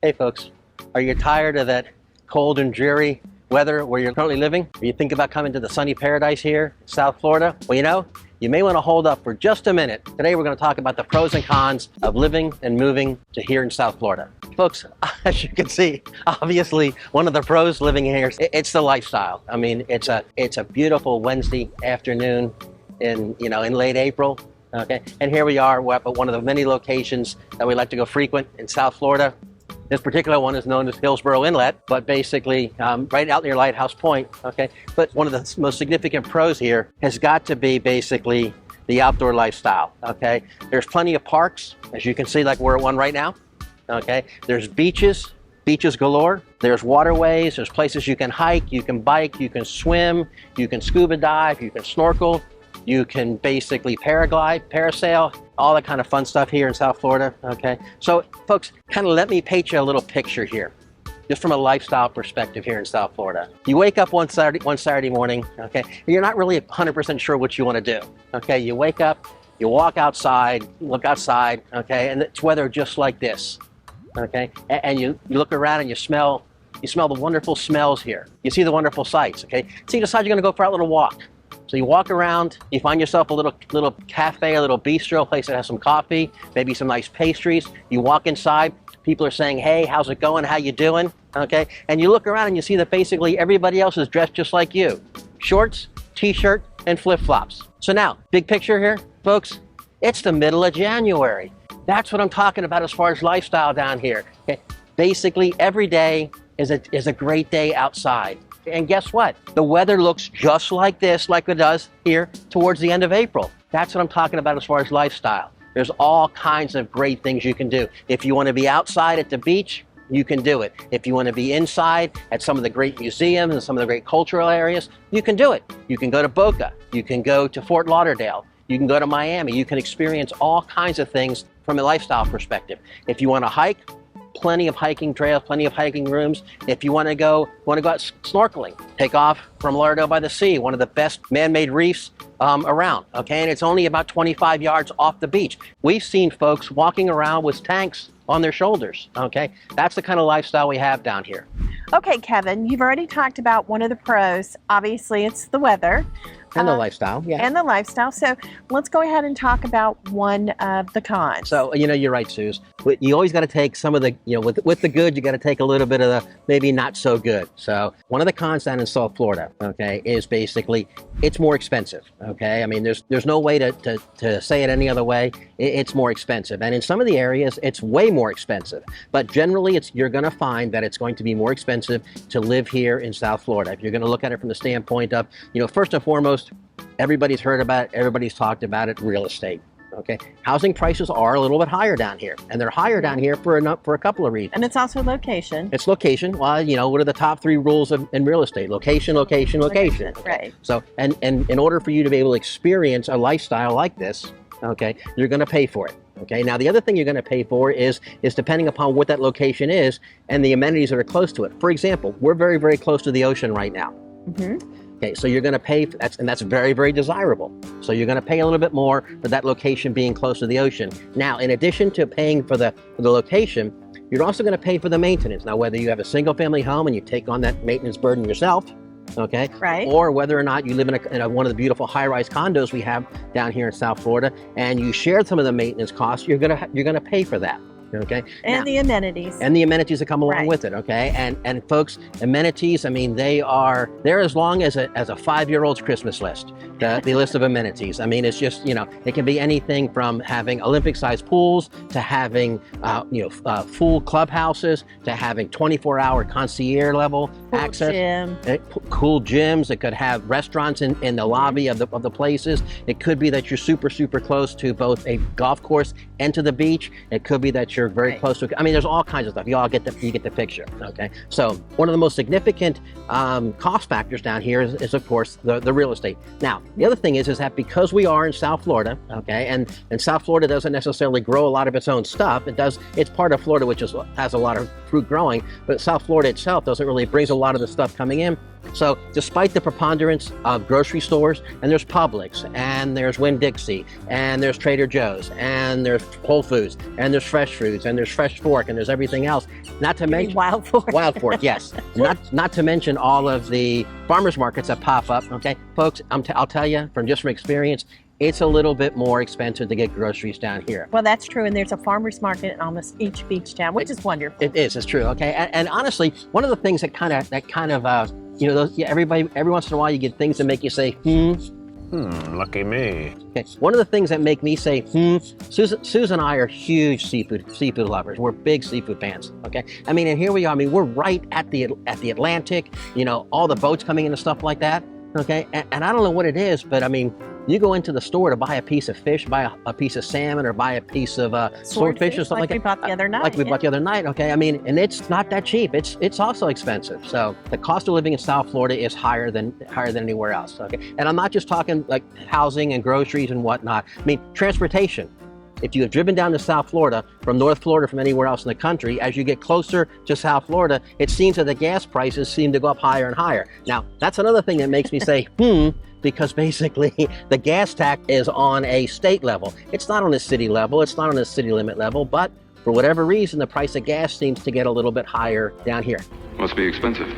Hey folks, are you tired of that cold and dreary weather where you're currently living? Or you think about coming to the sunny paradise here in South Florida? Well, you may want to hold up for just a minute. Today we're going to talk about the pros and cons of living and moving to here in South Florida. Folks, as you can see, obviously one of the pros living here, it's the lifestyle. I mean, it's a beautiful Wednesday afternoon in late April. Okay, and here we are. We're at one of the many locations that we like to go frequent in South Florida. This particular one is known as Hillsborough Inlet, but basically right out near Lighthouse Point, okay? But one of the most significant pros here has got to be basically the outdoor lifestyle, okay? There's plenty of parks, as you can see, like we're at one right now, okay? There's beaches galore. There's waterways, there's places you can hike, you can bike, you can swim, you can scuba dive, you can snorkel. You can basically paraglide, parasail, all that kind of fun stuff here in South Florida, okay? So folks, kind of let me paint you a little picture here, just from a lifestyle perspective here in South Florida. You wake up one Saturday morning, okay? And you're not really 100% sure what you want to do, okay? You wake up, you walk outside, look outside, okay? And it's weather just like this, okay? And you look around and you smell the wonderful smells here. You see the wonderful sights, okay? So you decide you're gonna go for a little walk. So you walk around, you find yourself a little cafe, a little bistro, a place that has some coffee, maybe some nice pastries. You walk inside, people are saying, hey, how's it going? How you doing? Okay, and you look around and you see that basically everybody else is dressed just like you. Shorts, t-shirt, and flip-flops. So now, big picture here, folks, it's the middle of January. That's what I'm talking about as far as lifestyle down here. Okay? Basically, every day is a great day outside. And guess what? The weather looks just like this, like it does here towards the end of April. That's what I'm talking about as far as lifestyle. There's all kinds of great things you can do. If you want to be outside at the beach, you can do it. If you want to be inside at some of the great museums and some of the great cultural areas, you can do it. You can go to Boca. You can go to Fort Lauderdale. You can go to Miami. You can experience all kinds of things from a lifestyle perspective. If you want to hike, plenty of hiking trails, plenty of hiking rooms. If you want to go out snorkeling, take off from Lauderdale by the Sea, one of the best man-made reefs around, okay? And it's only about 25 yards off the beach. We've seen folks walking around with tanks on their shoulders, okay? That's the kind of lifestyle we have down here. Okay, Kevin, you've already talked about one of the pros. Obviously, it's the weather. And the lifestyle, yeah. And the lifestyle. So let's go ahead and talk about one of the cons. So, you're right, Suze. You always got to take some of the, with the good, you got to take a little bit of the maybe not so good. So one of the cons down in South Florida, okay, is basically it's more expensive, okay? I mean, there's no way to say it any other way. It's more expensive. And in some of the areas, it's way more expensive. But generally, you're going to find that it's going to be more expensive to live here in South Florida. If you're going to look at it from the standpoint of, first and foremost, everybody's heard about it, everybody's talked about it, real estate. Okay, housing prices are a little bit higher down here, and they're higher down here for a couple of reasons. And it's also location. It's location. Well, what are the top three rules in real estate? Location, location, location. Okay. Right. So, and in order for you to be able to experience a lifestyle like this, okay, you're going to pay for it. Okay. Now, the other thing you're going to pay for is depending upon what that location is and the amenities that are close to it. For example, we're very, very close to the ocean right now. Mm-hmm. Okay, so you're going to pay, and that's very, very desirable. So you're going to pay a little bit more for that location being close to the ocean. Now, in addition to paying for the location, you're also going to pay for the maintenance. Now, whether you have a single family home and you take on that maintenance burden yourself, okay, right, or whether or not you live in one of the beautiful high-rise condos we have down here in South Florida, and you share some of the maintenance costs, you're going to pay for that. Okay. And now, the amenities. And the amenities that come along with it, okay? And folks, amenities, I mean, they're as long as a 5-year-old's Christmas list, the list of amenities. I mean, it's just, it can be anything from having Olympic-sized pools to having, full clubhouses to having 24-hour concierge level access. Cool gyms. It could have restaurants in the lobby of the places. It could be that you're super, super close to both a golf course and to the beach. It could be that you're very close to, I mean, there's all kinds of stuff. You get the picture, okay? So one of the most significant cost factors down here is of course, the real estate. Now, the other thing is that because we are in South Florida, okay, and South Florida doesn't necessarily grow a lot of its own stuff. It's part of Florida, which has a lot of fruit growing, but South Florida itself brings a lot of the stuff coming in. So despite the preponderance of grocery stores, and there's Publix, and there's Winn-Dixie, and there's Trader Joe's, and there's Whole Foods, and there's Fresh Foods, and there's Fresh Fork, and there's everything else. Not to mention Wild Fork. Wild Fork, yes. Not to mention all of the farmers markets that pop up. Okay, folks, I'll tell you from experience, it's a little bit more expensive to get groceries down here. Well, that's true, and there's a farmer's market in almost each beach town, which is wonderful. It's true. Okay, and honestly, one of the things that kind of every once in a while you get things that make you say, Lucky me. Okay. One of the things that make me say, Susan and I are huge seafood lovers. We're big seafood fans. Okay, I mean, and here we are. I mean, we're right at the Atlantic. You know, all the boats coming in and stuff like that. Okay, and I don't know what it is, but I mean, you go into the store to buy a piece of fish, buy a piece of salmon, or buy a piece of swordfish or something like that. We bought the other night. Like we bought the other night. Okay, I mean, and it's not that cheap. It's also expensive. So the cost of living in South Florida is higher than anywhere else. Okay, and I'm not just talking like housing and groceries and whatnot. I mean, transportation. If you have driven down to South Florida from North Florida, from anywhere else in the country, as you get closer to South Florida, it seems that the gas prices seem to go up higher and higher. Now, that's another thing that makes me say, because basically the gas tax is on a state level. It's not on a city level. It's not on a city limit level, but for whatever reason, the price of gas seems to get a little bit higher down here. Must be expensive.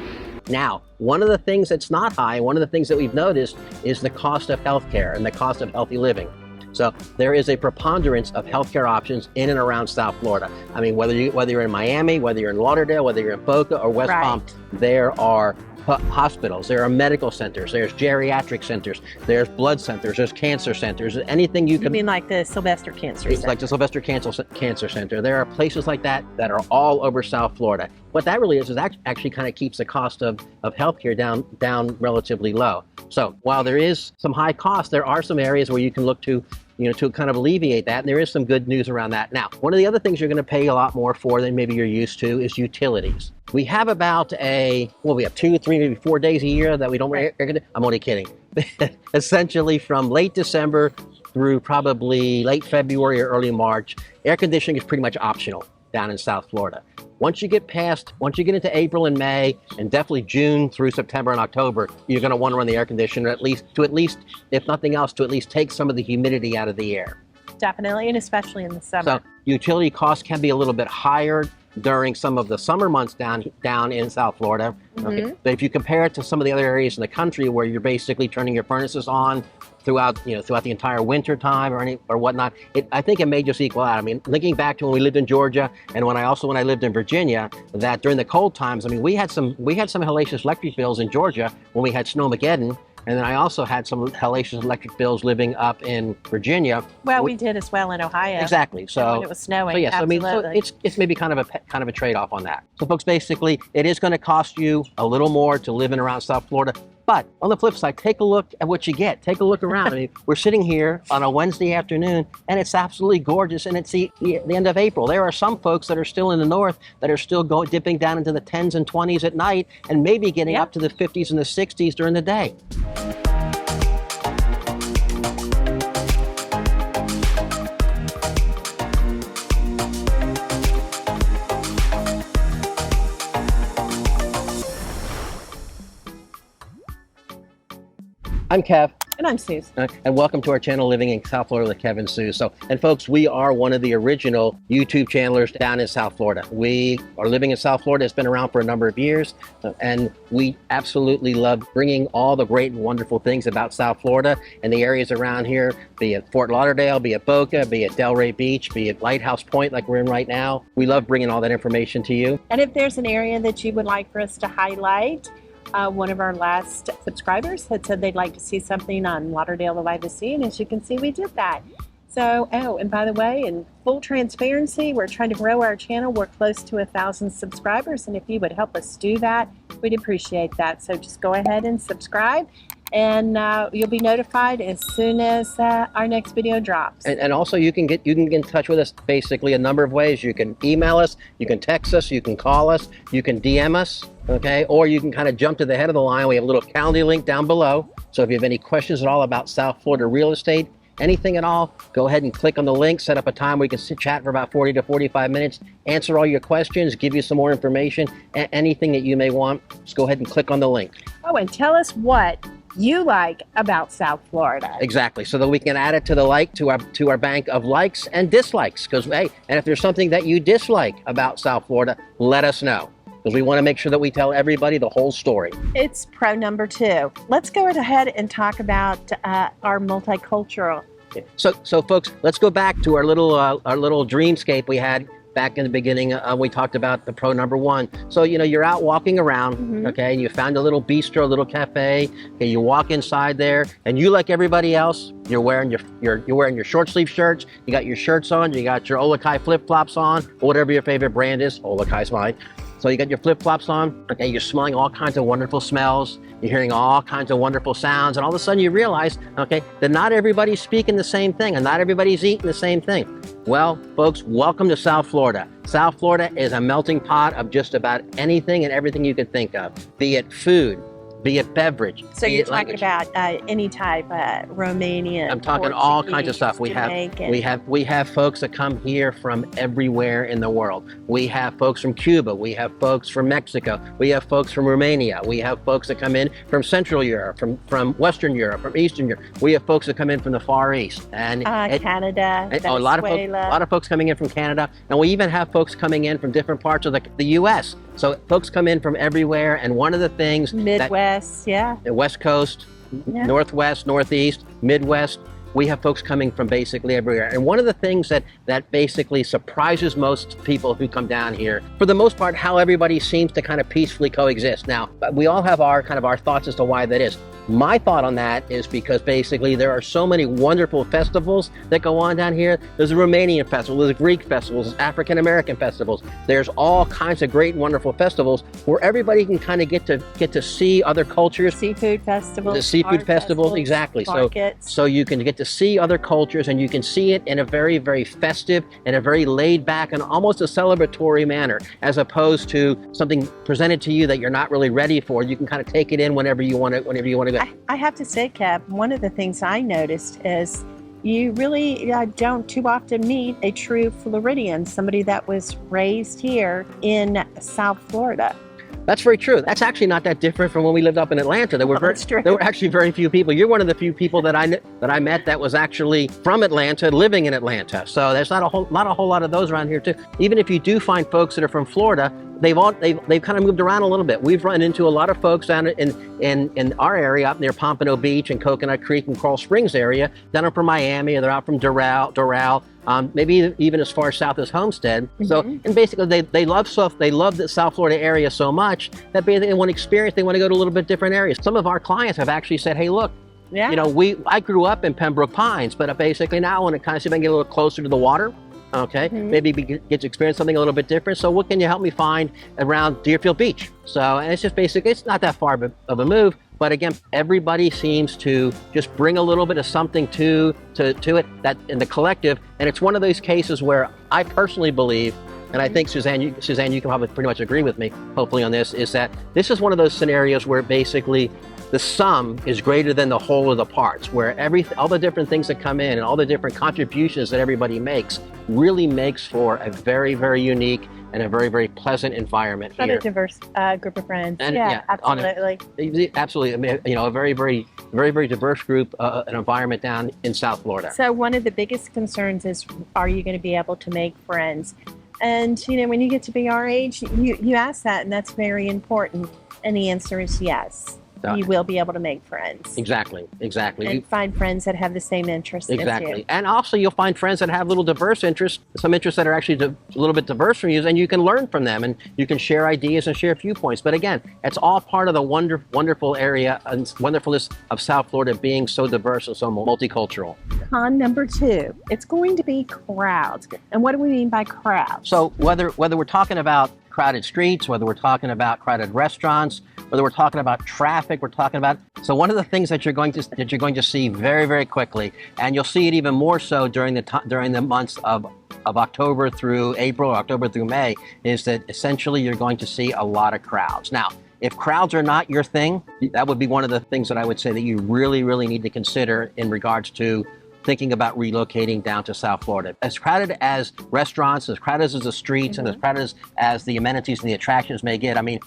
Now, one of the things that's not high, one of the things that we've noticed is the cost of healthcare and the cost of healthy living. So there is a preponderance of healthcare options in and around South Florida. I mean, whether you're in Miami, whether you're in Lauderdale, whether you're in Boca or West Palm, there are hospitals, there are medical centers, there's geriatric centers, there's blood centers, there's cancer centers, anything you can... You mean like the Sylvester Cancer Center? Like the Sylvester Cancer Center. There are places like that that are all over South Florida. What that really is actually kind of keeps the cost of healthcare down relatively low. So while there is some high cost, there are some areas where you can look to, to kind of alleviate that. And there is some good news around that. Now, one of the other things you're going to pay a lot more for than maybe you're used to is utilities. We have about we have 2, 3, maybe 4 days a year that we don't air condition. I'm only kidding. Essentially from late December through probably late February or early March, air conditioning is pretty much optional down in South Florida. Once you get into April and May, and definitely June through September and October, you're going to want to run the air conditioner at least, if nothing else, to at least take some of the humidity out of the air. Definitely, and especially in the summer. So utility costs can be a little bit higher during some of the summer months down in South Florida. Okay? But if you compare it to some of the other areas in the country where you're basically turning your furnaces on throughout the entire winter time or whatnot, I think it may just equal out. I mean, linking back to when we lived in Georgia and when I lived in Virginia, that during the cold times, I mean, we had some hellacious electric bills in Georgia when we had Snowmageddon. And then I also had some hellacious electric bills living up in Virginia. Well, we did as well in Ohio. Exactly. So when it was snowing. So yes, absolutely. I mean, so it's maybe kind of a trade-off on that. So folks, basically, it is going to cost you a little more to live in around South Florida. But on the flip side, take a look at what you get. Take a look around. I mean, we're sitting here on a Wednesday afternoon, and it's absolutely gorgeous, and it's the end of April. There are some folks that are still in the north that are still dipping down into the 10s and 20s at night, and maybe getting up to the 50s and the 60s during the day. I'm Kev. And I'm Susan. And welcome to our channel, Living in South Florida with Kev and Sue. And folks, we are one of the original YouTube channelers down in South Florida. We are living in South Florida. It's been around for a number of years. And we absolutely love bringing all the great and wonderful things about South Florida and the areas around here, be it Fort Lauderdale, be it Boca, be it Delray Beach, be it Lighthouse Point like we're in right now. We love bringing all that information to you. And if there's an area that you would like for us to highlight, one of our last subscribers had said they'd like to see something on Lauderdale by the Sea, and as you can see, we did that. So, and by the way, in full transparency, we're trying to grow our channel. We're close to 1,000 subscribers, and if you would help us do that, we'd appreciate that. So just go ahead and subscribe, and you'll be notified as soon as our next video drops. And also, you can get in touch with us basically a number of ways. You can email us, you can text us, you can call us, you can DM us. Okay, or you can kind of jump to the head of the line. We have a little calendar link down below. So if you have any questions at all about South Florida real estate, anything at all, go ahead and click on the link, set up a time where you can sit, chat for about 40 to 45 minutes, answer all your questions, give you some more information, anything that you may want, just go ahead and click on the link. Oh, and tell us what you like about South Florida. Exactly, so that we can add it to our bank of likes and dislikes. Because hey, and if there's something that you dislike about South Florida, let us know. Because we want to make sure that we tell everybody the whole story. It's pro number 2. Let's go ahead and talk about our multicultural. So folks, let's go back to our little dreamscape we had back in the beginning. We talked about the pro number 1. So you're out walking around, okay, and you found a little bistro, a little cafe. Okay, you walk inside there, and you, like everybody else, you're wearing your short sleeve shirts. You got your shirts on. You got your Olakai flip flops on, or whatever your favorite brand is. Olakai's mine. So you got your flip-flops on, okay, you're smelling all kinds of wonderful smells, you're hearing all kinds of wonderful sounds, and all of a sudden you realize, okay, that not everybody's speaking the same thing, and not everybody's eating the same thing. Well, folks, welcome to South Florida. South Florida is a melting pot of just about anything and everything you could think of, be it food, be it beverage. So you're talking about any type, Romanian. I'm talking all kinds of stuff. We have folks that come here from everywhere in the world. We have folks from Cuba. We have folks from Mexico. We have folks from Romania. We have folks that come in from Central Europe, from Western Europe, from Eastern Europe. We have folks that come in from the Far East and Canada, a lot of folks coming in from Canada, and we even have folks coming in from different parts of the U.S. So folks come in from everywhere, and one of the things Midwest, the West Coast, Northwest, Northeast, Midwest, we have folks coming from basically everywhere. And one of the things that basically surprises most people who come down here, for the most part, how everybody seems to kind of peacefully coexist. Now, we all have our thoughts as to why that is. My thought on that is because basically there are so many wonderful festivals that go on down here. There's a Romanian festival, there's Greek festivals, there's African American festivals. There's all kinds of great, wonderful festivals where everybody can kind of get to see other cultures. Seafood festivals. The seafood festivals, exactly. Markets. So you can get to see other cultures, and you can see it in a very, very festive and a very laid back and almost a celebratory manner, as opposed to something presented to you that you're not really ready for. You can kind of take it in whenever you want to go. I have to say, Kev, one of the things I noticed is you really don't too often meet a true Floridian, somebody that was raised here in South Florida. That's very true. That's actually not that different from when we lived up in Atlanta. There were actually very few people. You're one of the few people that I met that was actually from Atlanta, living in Atlanta. So there's not a whole lot of those around here too. Even if you do find folks that are from Florida, they've kind of moved around a little bit. We've run into a lot of folks down in our area up near Pompano Beach and Coconut Creek and Coral Springs area, down from Miami, or they're out from Doral, maybe even as far south as Homestead. So, and basically they love the South Florida area so much that they want to experience, they want to go to a little bit different areas. Some of our clients have actually said, hey, look, I grew up in Pembroke Pines, but basically now I want to kind of see if I can get a little closer to the water. Okay, maybe get to experience something a little bit different. So what can you help me find around Deerfield Beach? So, and it's just basically, it's not that far of a move, but again, everybody seems to just bring a little bit of something to it, that in the collective. And it's one of those cases where I personally believe, and I think Suzanne, you can probably pretty much agree with me, hopefully, on this, is that this is one of those scenarios where basically the sum is greater than the whole of the parts, where all the different things that come in and all the different contributions that everybody makes really makes for a very, very unique and a very, very pleasant environment here. A diverse group of friends. And, Absolutely. Absolutely. I mean, a very, very, very, very diverse group, an environment down in South Florida. So one of the biggest concerns is, are you going to be able to make friends? And, when you get to be our age, you ask that, and that's very important. And the answer is yes. You will be able to make friends. Exactly. And find friends that have the same interests as you. And also you'll find friends that have little diverse interests, some interests that are actually a little bit diverse from you, and you can learn from them, and you can share ideas and share viewpoints. But again, it's all part of the wonderful area and wonderfulness of South Florida being so diverse and so multicultural. Con number 2, it's going to be crowds. And what do we mean by crowds? So whether we're talking about crowded streets, whether we're talking about crowded restaurants, whether we're talking about traffic, so one of the things that you're going to see very, very quickly, and you'll see it even more so during the months of October through April, October through May, is that essentially you're going to see a lot of crowds. Now, if crowds are not your thing, that would be one of the things that I would say that you really, really need to consider in regards to thinking about relocating down to South Florida. As crowded as restaurants, as crowded as the streets, and as crowded as the amenities and the attractions may get. I mean,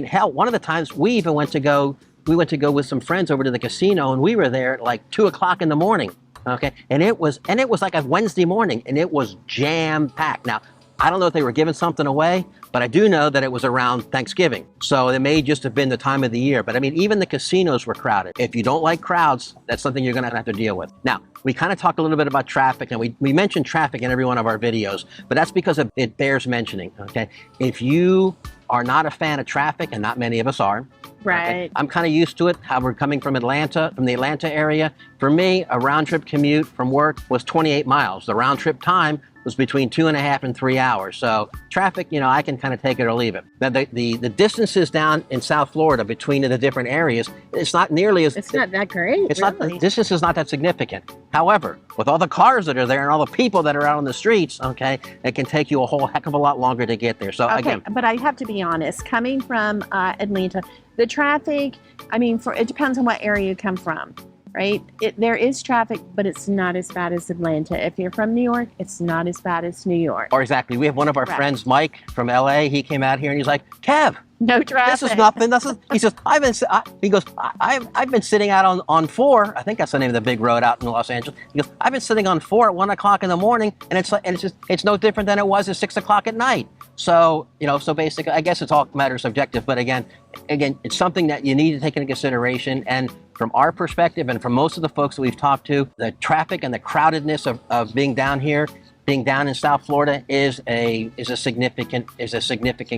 hell, one of the times we even went to go with some friends over to the casino, and we were there at like 2 o'clock in the morning. Okay, and it was like a Wednesday morning, and it was jam packed. Now, I don't know if they were giving something away, but I do know that it was around Thanksgiving. So it may just have been the time of the year. But I mean, even the casinos were crowded. If you don't like crowds, that's something you're going to have to deal with. Now, we kind of talked a little bit about traffic, and we mentioned traffic in every one of our videos, but that's because it bears mentioning, okay? If you are not a fan of traffic, and not many of us are, Right. okay, I'm kind of used to it, how we're coming from the Atlanta area. For me, a round trip commute from work was 28 miles. The round trip time was between 2.5 and 3 hours. So traffic, I can kind of take it or leave it. Now, the distances down in South Florida between the different areas, it's not nearly as... It's not that great, It's really. not, the distance is not that significant. However, with all the cars that are there and all the people that are out on the streets, okay, it can take you a whole heck of a lot longer to get there. So again... But I have to be honest, coming from Atlanta, the traffic, it depends on what area you come from. Right? There is traffic, but it's not as bad as Atlanta. If you're from New York, it's not as bad as New York. Or exactly. We have one of our friends, Mike, from LA. He came out here and he's like, Kev, no traffic. this is nothing. He says, I've been sitting out on 4. I think that's the name of the big road out in Los Angeles. He goes, I've been sitting on 4 at 1 o'clock in the morning, and it's no different than it was at 6 o'clock at night. So, so basically, I guess it's all matter of subjective, but again, it's something that you need to take into consideration. And from our perspective, and from most of the folks that we've talked to, the traffic and the crowdedness of being down here, being down in South Florida is a significant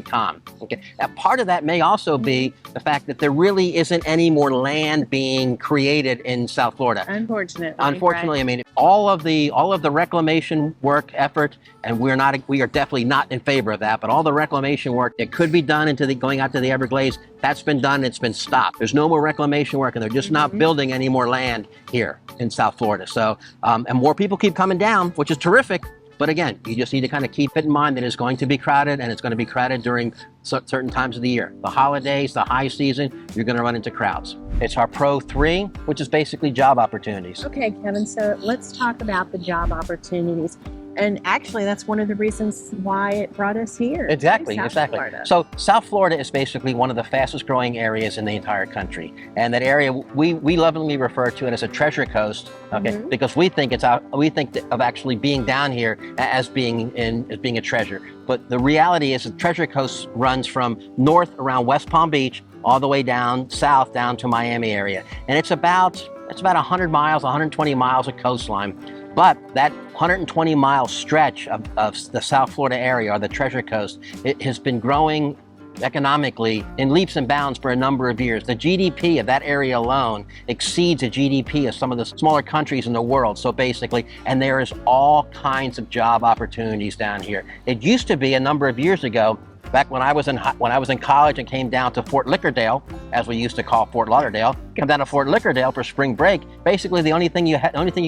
con. Okay. Now, part of that may also be the fact that there really isn't any more land being created in South Florida. Unfortunately, right. All of the reclamation work effort, and we are definitely not in favor of that, but all the reclamation work that could be done going out to the Everglades, that's been done. It's been stopped. There's no more reclamation work, and they're just not building any more land here in South Florida. So, and more people keep coming down, which is terrific. But again, you just need to kind of keep it in mind that it's going to be crowded, and it's going to be crowded during certain times of the year. The holidays, the high season, you're going to run into crowds. It's our Pro 3, which is basically job opportunities. Okay, Kevin, so let's talk about the job opportunities. And actually, that's one of the reasons why it brought us here. Exactly. Florida. So South Florida is basically one of the fastest growing areas in the entire country. And that area, we lovingly refer to it as a treasure coast, okay? Because we think of actually being down here as being a treasure. But the reality is the treasure coast runs from north around West Palm Beach all the way down south down to Miami area. And it's about 100 miles, 120 miles of coastline. But that 120-mile stretch of the South Florida area, or the Treasure Coast, it has been growing economically in leaps and bounds for a number of years. The GDP of that area alone exceeds the GDP of some of the smaller countries in the world. So basically, and there is all kinds of job opportunities down here. It used to be a number of years ago, back when I was in college and came down to Fort Lickerdale, as we used to call Fort Lauderdale, come down to Fort Lickerdale for spring break. Basically, the only thing you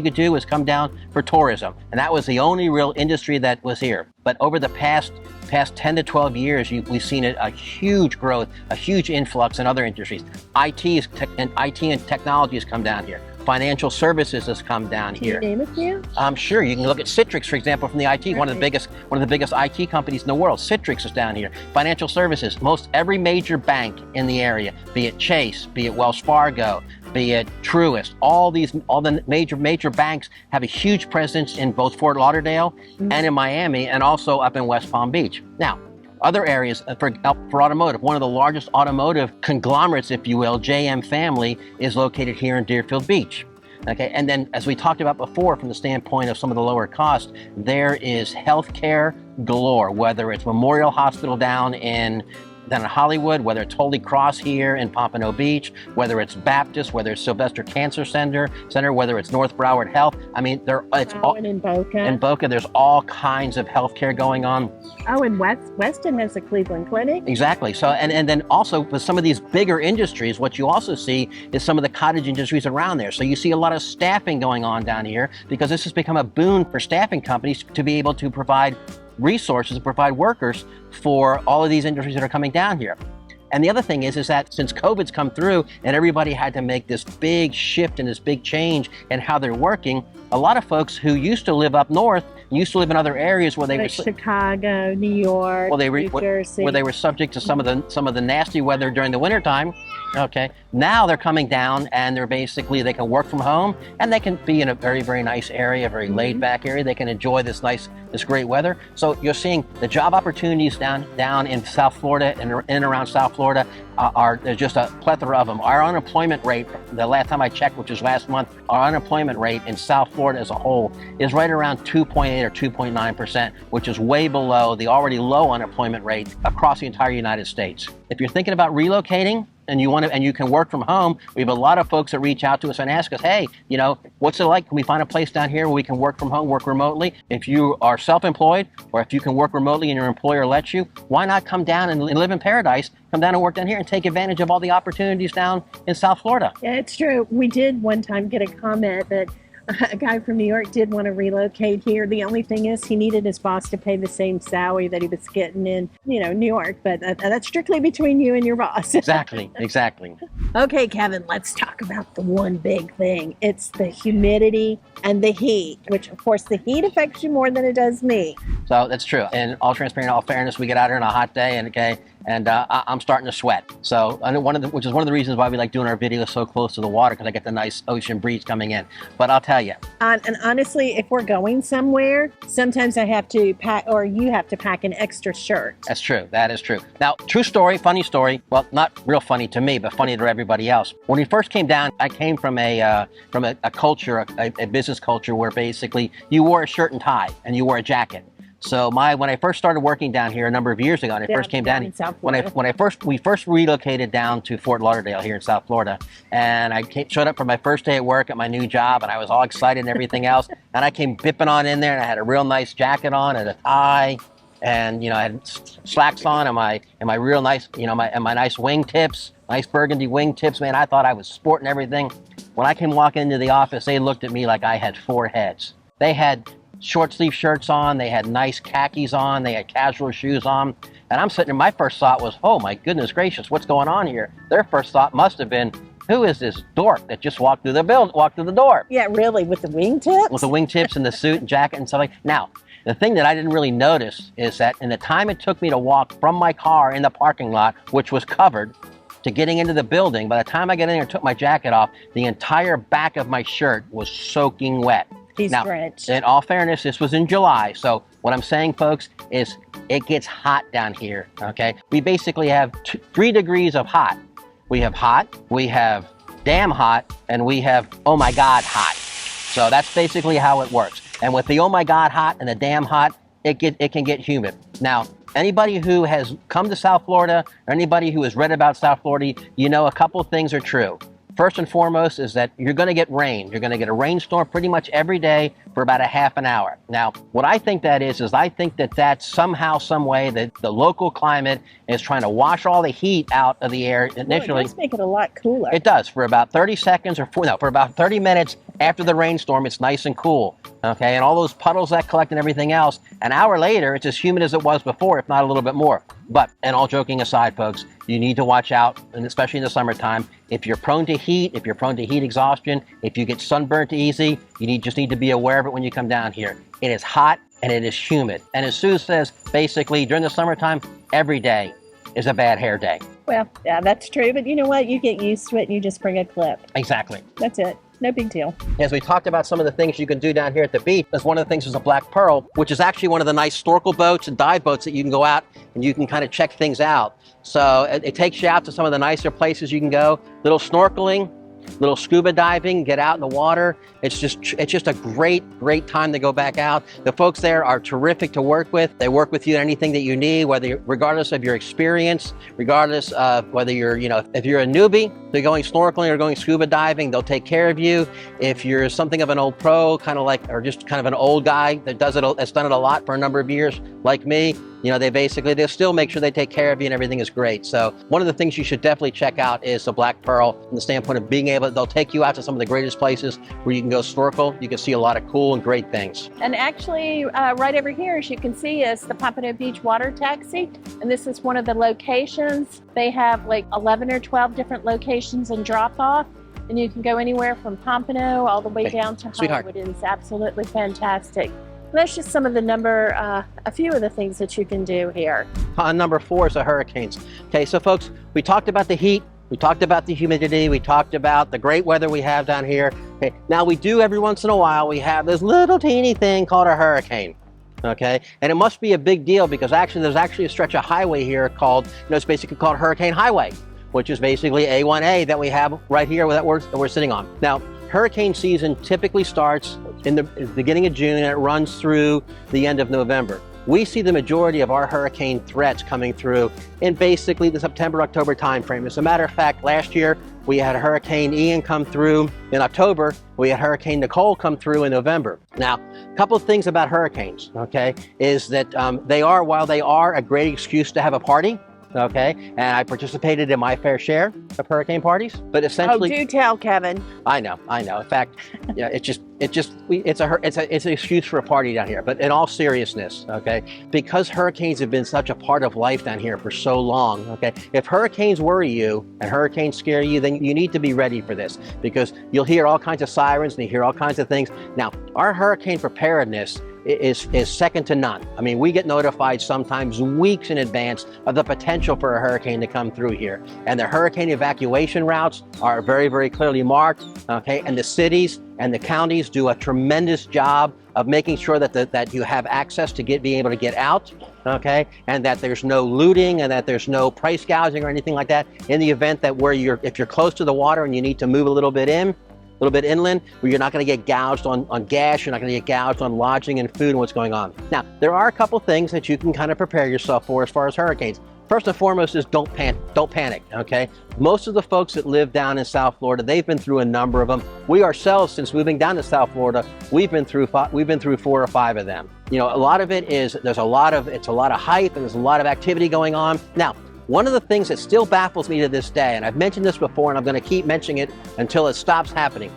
could do was come down for tourism, and that was the only real industry that was here. But over the past 10 to 12 years, we've seen a huge growth, a huge influx in other industries. IT and technology has come down here. Financial services has come down here. Can you name a few? Sure. You can look at Citrix, for example, from the IT, one of the biggest IT companies in the world. Citrix is down here. Financial services, every major bank in the area, be it Chase, be it Wells Fargo, be it Truist, all the major banks have a huge presence in both Fort Lauderdale and in Miami, and also up in West Palm Beach. Now, other areas for automotive, one of the largest automotive conglomerates, if you will, JM Family, is located here in Deerfield Beach. Okay, and then as we talked about before, from the standpoint of some of the lower costs, there is healthcare galore, whether it's Memorial Hospital down in Hollywood, whether it's Holy Cross here in Pompano Beach, whether it's Baptist, whether it's Sylvester Cancer Center, whether it's North Broward Health. I mean, in Boca. In Boca, there's all kinds of healthcare going on. Oh, and Weston has a Cleveland Clinic. Exactly. So, and then also with some of these bigger industries, what you also see is some of the cottage industries around there. So you see a lot of staffing going on down here, because this has become a boon for staffing companies to be able to provide resources, to provide workers for all of these industries that are coming down here. And the other thing is that since COVID's come through and everybody had to make this big shift and this big change in how they're working, a lot of folks who used to live up north, used to live in other areas where they like were Chicago, New York, New Jersey, where they were subject to some of the nasty weather during the wintertime. Okay, now they're coming down and they can work from home and they can be in a very, very nice area, a very laid back area. They can enjoy this great weather. So you're seeing the job opportunities down in South Florida and in and around South Florida there's just a plethora of them. Our unemployment rate, the last time I checked, which was last month, our unemployment rate in South Florida as a whole is right around 2.8 or 2.9%, which is way below the already low unemployment rate across the entire United States. If you're thinking about relocating, and you can work from home, we have a lot of folks that reach out to us and ask us, hey, what's it like? Can we find a place down here where we can work from home, work remotely? If you are self-employed, or if you can work remotely and your employer lets you, why not come down and live in paradise? Come down and work down here and take advantage of all the opportunities down in South Florida. Yeah, it's true. We did one time get a comment that a guy from New York did want to relocate here. The only thing is he needed his boss to pay the same salary that he was getting in, New York. But that's strictly between you and your boss. Exactly. Okay, Kevin, let's talk about the one big thing. It's the humidity and the heat, which, of course, the heat affects you more than it does me. So that's true. And all transparent, all fairness, we get out here on a hot day, and I'm starting to sweat. So which is one of the reasons why we like doing our videos so close to the water, because I get the nice ocean breeze coming in. But I'll tell you. And honestly, if we're going somewhere, sometimes I have to pack, or you have to pack an extra shirt. That's true. That is true. Now, true story, funny story. Well, not real funny to me, but funny to everybody else. When we first came down, I came from a culture, a business culture where basically you wore a shirt and tie and you wore a jacket. So when I first started working down here a number of years ago, and I first came down, we first relocated down to Fort Lauderdale here in South Florida, and I showed up for my first day at work at my new job, and I was all excited and everything else, and I came bipping on in there, and I had a real nice jacket on and a tie, and I had slacks on and my real nice, my nice wingtips, nice burgundy wingtips. Man, I thought I was sporting everything. When I came walking into the office, they looked at me like I had four heads. They had short sleeve shirts on, they had nice khakis on, they had casual shoes on, and I'm sitting there, my first thought was, oh my goodness gracious, what's going on here? Their first thought must have been, who is this dork that just walked through the door? Yeah, really, with the wingtips? With the wingtips and the suit and jacket and stuff like that. Now, the thing that I didn't really notice is that in the time it took me to walk from my car in the parking lot, which was covered, to getting into the building, by the time I got in there and took my jacket off, the entire back of my shirt was soaking wet. Now, drenched. In all fairness, this was in July. So what I'm saying, folks, is it gets hot down here, okay? We basically have 3 degrees of hot. We have hot, we have damn hot, and we have oh my God hot. So that's basically how it works. And with the oh my God hot and the damn hot, it can get humid. Now, anybody who has come to South Florida, or anybody who has read about South Florida, a couple of things are true. First and foremost is that you're going to get rain. You're going to get a rainstorm pretty much every day for about a half an hour. Now, what I think that is I think that's somehow, some way that the local climate is trying to wash all the heat out of the air initially. Well, it does make it a lot cooler. It does. For about 30 seconds for about 30 minutes after the rainstorm, it's nice and cool. Okay, and all those puddles that collect and everything else, an hour later, it's as humid as it was before, if not a little bit more. But, and all joking aside, folks, you need to watch out, and especially in the summertime, if you're prone to heat, if you're prone to heat exhaustion, if you get sunburnt easy, you just need to be aware of it when you come down here. It is hot and it is humid. And as Sue says, basically, during the summertime, every day is a bad hair day. Well, yeah, that's true. But you know what? You get used to it and you just bring a clip. Exactly. That's it. No big deal. As we talked about some of the things you can do down here at the beach, as one of the things is a Black Pearl, which is actually one of the nice snorkel boats and dive boats that you can go out and you can kind of check things out. So it takes you out to some of the nicer places you can go. Little snorkeling, little scuba diving, get out in the water. It's just a great time to go back out. The folks there are terrific to work with. They work with you on anything that you need, regardless of your experience, regardless of whether you're, if you're a newbie, they're going snorkeling or going scuba diving, they'll take care of you. If you're something of an old pro, or just kind of an old guy that's done it a lot for a number of years, like me, They'll still make sure they take care of you and everything is great. So one of the things you should definitely check out is the Black Pearl from the standpoint of being able, they'll take you out to some of the greatest places where you can go snorkel. You can see a lot of cool and great things. And actually, right over here, as you can see, is the Pompano Beach Water Taxi. And this is one of the locations. They have like 11 or 12 different locations and drop-off. And you can go anywhere from Pompano all the way down to Hollywood. It is absolutely fantastic. That's just some of the a few of the things that you can do here. Number 4 is the hurricanes. Okay, so folks, we talked about the heat, we talked about the humidity, we talked about the great weather we have down here. Okay, now we do every once in a while, we have this little teeny thing called a hurricane. Okay, and it must be a big deal because there's actually a stretch of highway here called, it's basically called Hurricane Highway, which is basically A1A that we have right here that we're sitting on. Now, hurricane season typically starts in the beginning of June and it runs through the end of November. We see the majority of our hurricane threats coming through in basically the September-October timeframe. As a matter of fact, last year we had Hurricane Ian come through in October. We had Hurricane Nicole come through in November. Now, a couple of things about hurricanes, okay, is that while they are a great excuse to have a party, okay, and I participated in my fair share of hurricane parties, but essentially— Oh, do tell, Kevin. I know. In fact, yeah, it's an excuse for a party down here. But in all seriousness, okay, because hurricanes have been such a part of life down here for so long, okay, if hurricanes worry you and hurricanes scare you, then you need to be ready for this because you'll hear all kinds of sirens and you hear all kinds of things. Now, our hurricane preparedness is second to none. I mean, we get notified sometimes weeks in advance of the potential for a hurricane to come through here. And the hurricane evacuation routes are very, very clearly marked, okay? And the cities and the counties do a tremendous job of making sure that you have access to being able to get out, okay? And that there's no looting and that there's no price gouging or anything like that in the event that if you're close to the water and you need to move a little bit inland, where you're not going to get gouged on gas, you're not going to get gouged on lodging and food and what's going on. Now, there are a couple things that you can kind of prepare yourself for as far as hurricanes. First and foremost is don't panic, okay? Most of the folks that live down in South Florida, they've been through a number of them. We ourselves, since moving down to South Florida, we've been through 4 or 5 of them. A lot of it is, it's a lot of hype and there's a lot of activity going on. Now, one of the things that still baffles me to this day, and I've mentioned this before and I'm going to keep mentioning it until it stops happening.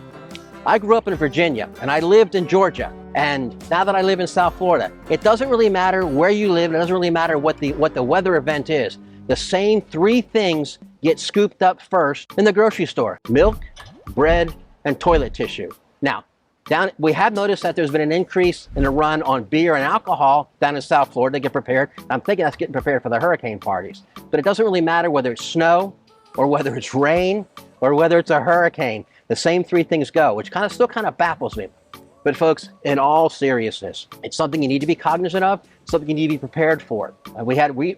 I grew up in Virginia and I lived in Georgia, and now that I live in South Florida, it doesn't really matter where you live, it doesn't really matter what the weather event is. The same 3 things get scooped up first in the grocery store: milk, bread, and toilet tissue. Now, we have noticed that there's been an increase in the run on beer and alcohol down in South Florida to get prepared. I'm thinking that's getting prepared for the hurricane parties. But it doesn't really matter whether it's snow or whether it's rain or whether it's a hurricane. The same 3 things go, which still kind of baffles me. But folks, in all seriousness, it's something you need to be cognizant of, something you need to be prepared for.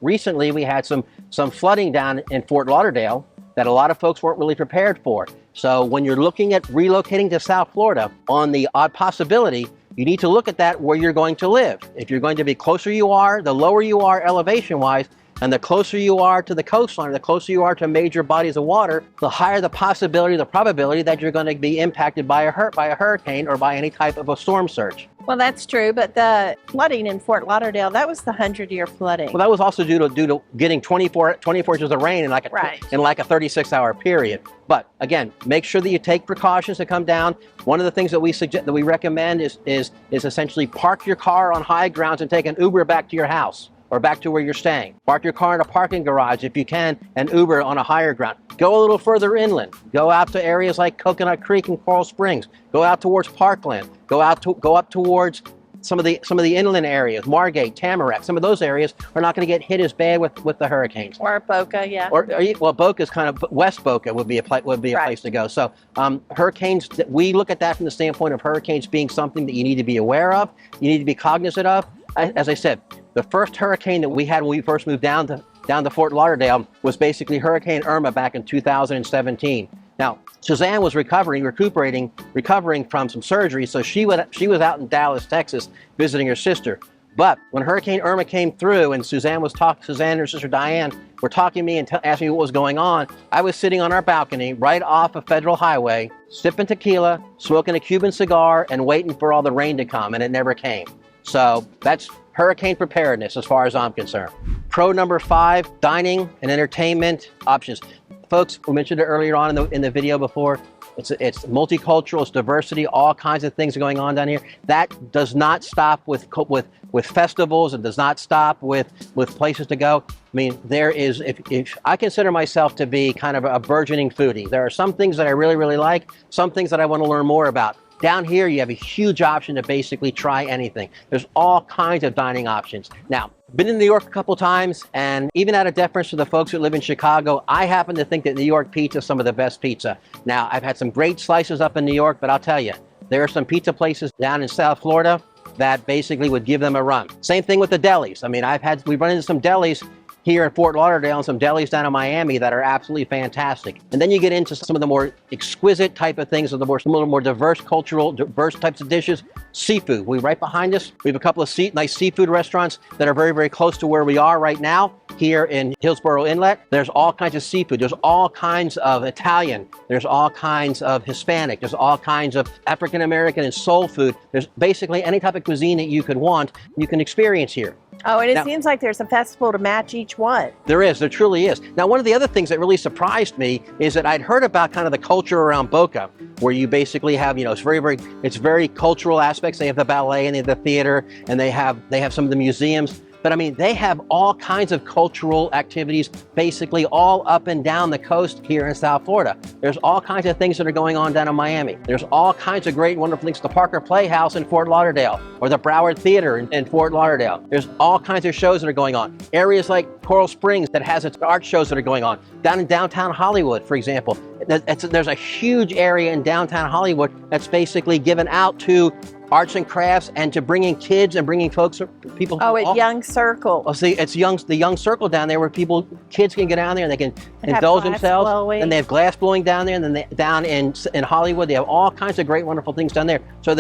Recently we had some flooding down in Fort Lauderdale that a lot of folks weren't really prepared for. So when you're looking at relocating to South Florida, on the odd possibility, you need to look at that where you're going to live. If you're going to be closer you are, the lower you are elevation-wise, and the closer you are to the coastline, the closer you are to major bodies of water, the higher the probability that you're going to be impacted by a hurricane or by any type of a storm surge. Well, that's true, but the flooding in Fort Lauderdale, that was the 100-year flooding. Well, that was also due to getting 24 inches of rain in like a 36-hour period. But again, make sure that you take precautions to come down. One of the things that we recommend is essentially park your car on high grounds and take an Uber back to your house or back to where you're staying. Park your car in a parking garage if you can, and Uber on a higher ground. Go a little further inland. Go out to areas like Coconut Creek and Coral Springs. Go out towards Parkland. Go up towards some of the inland areas, Margate, Tamarack. Some of those areas are not going to get hit as bad with the hurricanes. Or Boca, yeah. Boca's kind of West Boca would be a place to go. So hurricanes, we look at that from the standpoint of hurricanes being something that you need to be aware of. You need to be cognizant of. As I said, the first hurricane that we had when we first moved down to Fort Lauderdale was basically Hurricane Irma back in 2017. Now, Suzanne was recovering from some surgery, so she was out in Dallas, Texas, visiting her sister. But when Hurricane Irma came through and Suzanne and her sister Diane were talking to me and asking me what was going on, I was sitting on our balcony right off of Federal Highway, sipping tequila, smoking a Cuban cigar, and waiting for all the rain to come, and it never came. So that's hurricane preparedness as far as I'm concerned. Pro number 5, dining and entertainment options. Folks, we mentioned it earlier on in the video before. It's multicultural, it's diversity, all kinds of things are going on down here. That does not stop with festivals. It does not stop with places to go. I mean, there is, if I consider myself to be kind of a burgeoning foodie. There are some things that I really, really like, some things that I want to learn more about. Down here, you have a huge option to basically try anything. There's all kinds of dining options. Now, been in New York a couple times, and even out of deference to the folks who live in Chicago, I happen to think that New York pizza is some of the best pizza. Now, I've had some great slices up in New York, but I'll tell you, there are some pizza places down in South Florida that basically would give them a run. Same thing with the delis. I mean, we've run into some delis here in Fort Lauderdale and some delis down in Miami that are absolutely fantastic. And then you get into some of the more exquisite type of things, or the more diverse diverse types of dishes. Seafood. Right behind us, we have a couple of nice seafood restaurants that are very, very close to where we are right now here in Hillsborough Inlet. There's all kinds of seafood. There's all kinds of Italian. There's all kinds of Hispanic. There's all kinds of African American and soul food. There's basically any type of cuisine that you could want, you can experience here. Oh, and it seems like there's a festival to match each one. There truly is. Now, one of the other things that really surprised me is that I'd heard about kind of the culture around Boca, where you basically have, it's very cultural aspects. They have the ballet and they have the theater, and they have some of the museums. But I mean, they have all kinds of cultural activities basically all up and down the coast here in South Florida. There's all kinds of things that are going on down in Miami. There's all kinds of great, wonderful things. The Parker Playhouse in Fort Lauderdale, or the Broward Theater in Fort Lauderdale. There's all kinds of shows that are going on. Areas like Coral Springs that has its art shows that are going on. Down in downtown Hollywood, for example, there's a huge area in downtown Hollywood that's basically given out to arts and crafts and to bringing kids and bringing people. Oh, at Young Circle. Oh, see, it's the Young Circle down there where kids can get down there and they can indulge themselves. And they have glass blowing down there, and then down in Hollywood, they have all kinds of great, wonderful things down there. So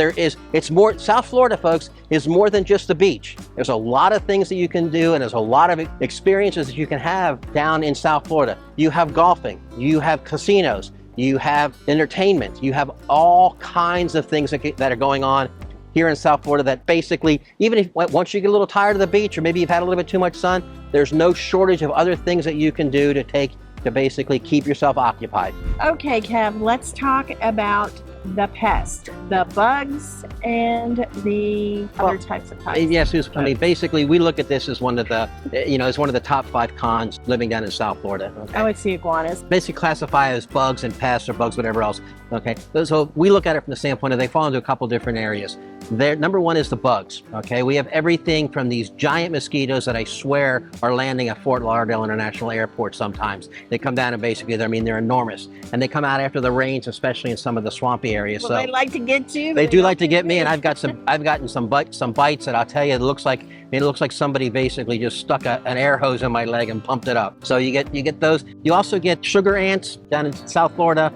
South Florida, folks, is more than just the beach. There's a lot of things that you can do, and there's a lot of experiences that you can have down in South Florida. You have golfing, you have casinos, you have entertainment, you have all kinds of things that are going on here in South Florida that basically, even if once you get a little tired of the beach, or maybe you've had a little bit too much sun, there's no shortage of other things that you can do to basically keep yourself occupied. Okay, Kev, let's talk about the pests, the bugs, and the other types of pests. Yes, I mean, basically, we look at this as one of the top 5 cons living down in South Florida. Okay? Oh, it's the iguanas. Basically classify as bugs and pests, or bugs, whatever else. Okay, so we look at it from the standpoint of they fall into a couple different areas. Number one is the bugs. Okay, we have everything from these giant mosquitoes that I swear are landing at Fort Lauderdale International Airport sometimes. They come down and basically, they're enormous, and they come out after the rains, especially in some of the swampy areas. Well, so they like to get you. They do like to get me, and I've gotten some bites that I'll tell you, it looks like somebody basically just stuck an air hose in my leg and pumped it up. So you get those. You also get sugar ants down in South Florida.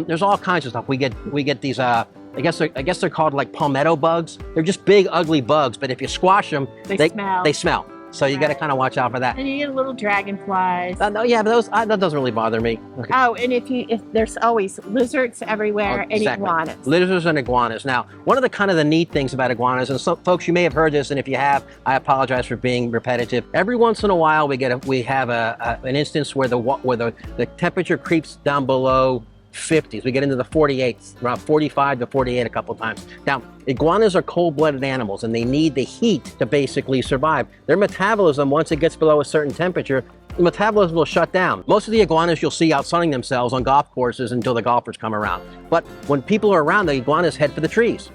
There's all kinds of stuff. We get these. I guess they're called like palmetto bugs. They're just big, ugly bugs, but if you squash them, they smell. So you got to kind of watch out for that. And you get little dragonflies. No, yeah, but that doesn't really bother me. Okay. Oh, and if there's always lizards everywhere, and iguanas. Lizards and iguanas. Now, one of the neat things about iguanas, and some folks, you may have heard this, and if you have, I apologize for being repetitive. Every once in a while, we have an instance where the temperature creeps down below 50s. We get into the 48s, around 45 to 48 a couple times. Now, iguanas are cold-blooded animals, and they need the heat to basically survive. Their metabolism, once it gets below a certain temperature, the metabolism will shut down. Most of the iguanas you'll see out sunning themselves on golf courses until the golfers come around. But when people are around, the iguanas head for the trees.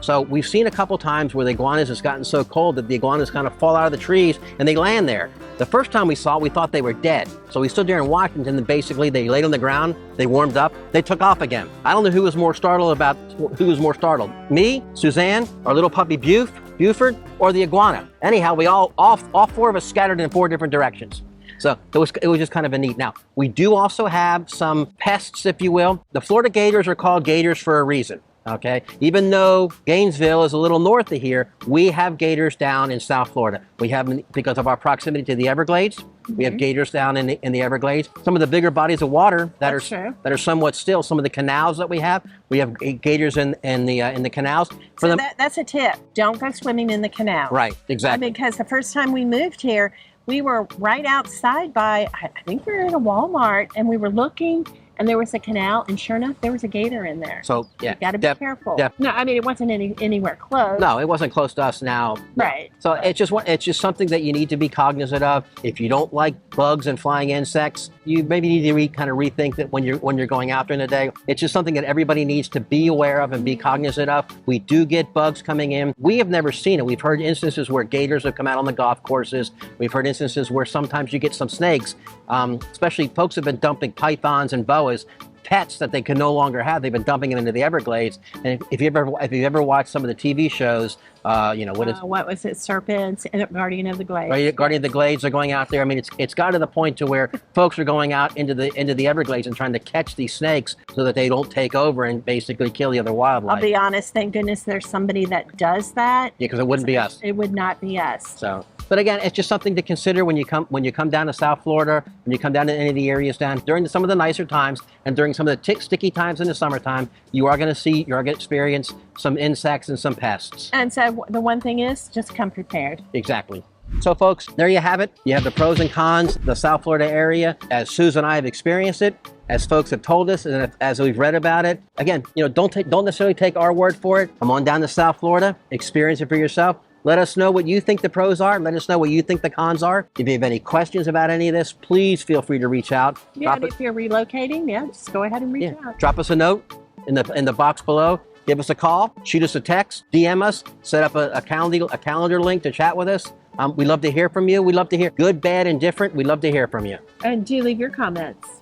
So we've seen a couple times where the iguanas has gotten so cold that the iguanas kind of fall out of the trees and they land there. The first time we saw it, we thought they were dead. So we stood there and watched, and then basically they laid on the ground, they warmed up, they took off again. I don't know who was more startled, me, Suzanne, our little puppy Buford, or the iguana. Anyhow, we all 4 of us scattered in 4 different directions. So it was just kind of a neat. Now, we do also have some pests, if you will. The Florida gators are called gators for a reason. Okay, even though Gainesville is a little north of here, we have gators down in South Florida. We have them because of our proximity to the Everglades. We have gators down in the Everglades. Some of the bigger bodies of water that are somewhat still. Some of the canals that we have gators in the canals. So that's a tip. Don't go swimming in the canal. Right, exactly. Because the first time we moved here, we were right outside by, I think we were in a Walmart, and we were looking, and there was a canal, and sure enough, there was a gator in there. So yeah, you got to be careful. No, I mean it wasn't anywhere close. No, it wasn't close to us now. Right. So it's just something that you need to be cognizant of. If you don't like bugs and flying insects, you maybe need to kind of rethink that when you're going out during the day. It's just something that everybody needs to be aware of and be cognizant of. We do get bugs coming in. We have never seen it. We've heard instances where gators have come out on the golf courses. We've heard instances where sometimes you get some snakes. Especially folks have been dumping pythons and boas, pets that they can no longer have. They've been dumping them into the Everglades. And if you've ever watched some of the TV shows, what was it? Serpents and Guardian of the Glades. Right, Guardian of the Glades are going out there. I mean, it's got to the point to where folks are going out into the Everglades and trying to catch these snakes so that they don't take over and basically kill the other wildlife. I'll be honest. Thank goodness there's somebody that does that. Yeah, because it wouldn't be us. It would not be us. So. But again, it's just something to consider when you come down to South Florida, when you come down to any of the areas down during some of the nicer times and during some of the sticky times in the summertime. You're going to experience some insects and some pests. And so the one thing is just come prepared. Exactly. So folks, there you have it. You have the pros and cons of the South Florida area as Susan and I have experienced it, as folks have told us, and as we've read about it. Again, don't necessarily take our word for it. Come on down to South Florida, experience it for yourself. Let us know what you think the pros are. Let us know what you think the cons are. If you have any questions about any of this, please feel free to reach out. Yeah, and if you're relocating, just go ahead and reach out. Drop us a note in the box below. Give us a call. Shoot us a text. DM us. Set up a calendar link to chat with us. We love to hear from you. We love to hear good, bad, and different. We love to hear from you. And do leave your comments.